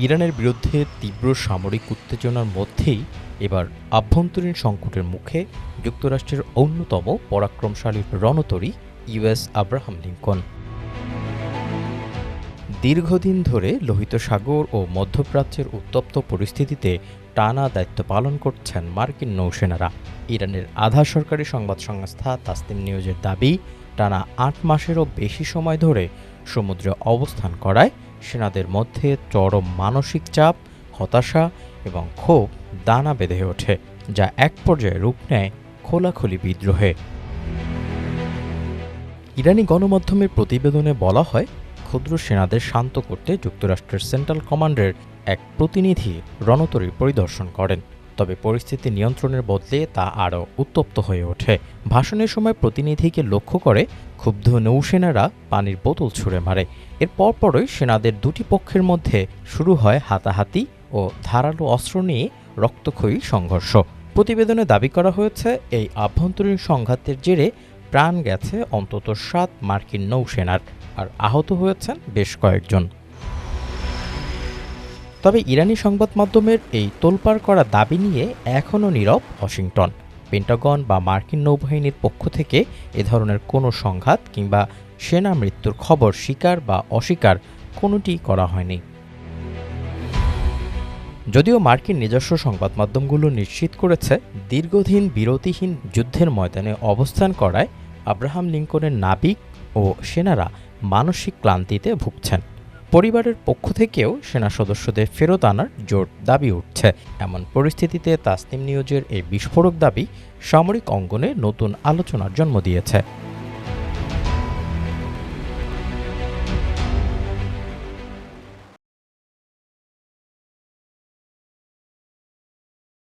ইরানের বিরুদ্ধে তীব্র সামরিক উত্তেজনার মধ্যেই এবার আভ্যন্তরীণ সংকটের মুখে যুক্তরাষ্ট্রের অন্যতম পরাক্রমশালী রণতরী ইউএস আব্রাহাম লিঙ্কন। দীর্ঘদিন ধরে লোহিত সাগর ও মধ্যপ্রাচ্যের উত্তপ্ত পরিস্থিতিতে টানা দায়িত্ব পালন করছেন মার্কিন নৌসেনারা। ইরানের আধা সরকারি সংবাদ সংস্থা তাসনিম নিউজের দাবি, টানা ৮ মাসেরও বেশি সময় ধরে সমুদ্রে অবস্থান করায় সেনাদের মধ্যে চরম মানসিক চাপ, হতাশা এবং ক্ষোভ দানা বেঁধে ওঠে, যা এক পর্যায়ে রূপ নেয় খোলাখুলি বিদ্রোহে। ইরানি গণমাধ্যমের প্রতিবেদনে বলা হয়, ক্ষুদ্র সেনাদের শান্ত করতে যুক্তরাষ্ট্রের সেন্ট্রাল কমান্ডের এক প্রতিনিধি রণতরী পরিদর্শন করেন। তবে পরিস্থিতি নিয়ন্ত্রণের বদলে তা আরও উত্তপ্ত হয়ে ওঠে। ভাষণের সময় প্রতিনিধিকে লক্ষ্য করে ক্ষুব্ধ নৌসেনারা পানির বোতল ছুঁড়ে মারে। এর পরপরই সেনাদের দুটি পক্ষের মধ্যে শুরু হয় হাতাহাতি ও ধারালো অস্ত্র নিয়ে রক্তক্ষয়ী সংঘর্ষ। প্রতিবেদনে দাবি করা হয়েছে, এই আভ্যন্তরীণ সংঘাতের জেরে প্রাণ গেছে অন্তত ৭ মার্কিন নৌসেনার, আর আহত হয়েছেন বেশ কয়েকজন। তবে ইরানি সংবাদ মাধ্যমের এই তোলপাড় করা দাবি নিয়ে এখনও নীরব ওয়াশিংটন। পেন্টাগন বা মার্কিন নৌবাহিনীর পক্ষ থেকে এ ধরনের কোনো সংঘাত কিংবা সেনা মৃত্যুর খবর স্বীকার বা অস্বীকার কোনোটিই করা হয়নি। যদিও মার্কিন নিজস্ব সংবাদ মাধ্যমগুলো নিশ্চিত করেছে, দীর্ঘদিন বিরতিহীন যুদ্ধের ময়দানে অবস্থান করায় আব্রাহাম লিঙ্কনের নাবিক ও সেনারা মানসিক ক্লান্তিতে ভুগছেন। পরিবারের পক্ষ থেকেও সেনা সদস্যদের ফেরত আনার জোর দাবি উঠছে। এমন পরিস্থিতিতে তাসনিম নিউজের এই বিস্ফোরক দাবি সামরিক অঙ্গনে নতুন আলোচনার জন্ম দিয়েছে।